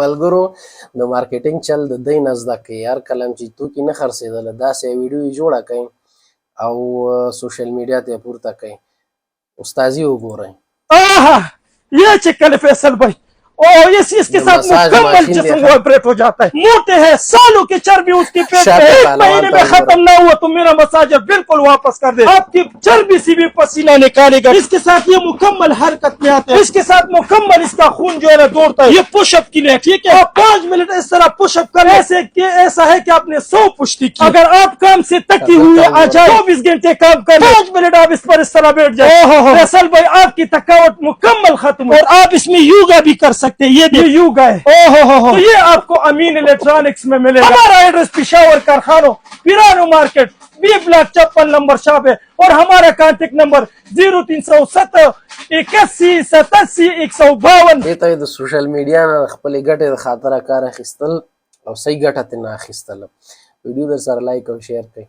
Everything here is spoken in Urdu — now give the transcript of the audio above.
ملګرو د مارکیټینګ چل د دوی نه زده کړئ. هر کله چې توکي نه خرڅېدله داسې ویډیو یې جوړه کړئ او سوشل میډیا ته یې پورته کړئ. استازي وګورئ. یہ چکل فیصل بھائی اس کے ساتھ مکمل جسم وائبریٹ ہو جاتا ہے. موٹے ہیں سالوں کی چربی اس کی پیٹ میں 1 مہینے میں ختم نہ ہوا تو میرا مساجر بالکل واپس کر دے. آپ کی چربی سے بھی پسینہ نکالے گا. اس کے ساتھ یہ مکمل حرکت میں آتے ہیں. اس کے ساتھ مکمل اس کا خون جو ہے نا دوڑتا ہے. یہ پش اپ کے لیے ٹھیک ہے. آپ 5 منٹ اس طرح پش اپ کریں ایسا ہے کہ آپ نے 100 پشتی کی. اگر آپ کام سے تکی ہوئے آ جائے 24 گھنٹے کام کریں 5 منٹ آپ اس پر اس طرح بیٹھ جائیں. فیصل بھائی آپ کی تھکاوٹ مکمل ختم اور آپ اس میں یوگا بھی کر سکتے. یہ یوگا ہے. تو یہ آپ کو امین الیکٹرانکس میں ملے گا. ہمارا ایڈریس پشاور کارخانوں پیرانو market B block 56 number shop ہے اور ہمارا کانٹیکٹ نمبر 0307 81 87 152. دې ته د سوشل میډیا نه خپلې ګټې د خاطره کار اخیستل او صحیح ګټه ترې نه اخیستله. ویډیو در سره لایک او شیر کړئ.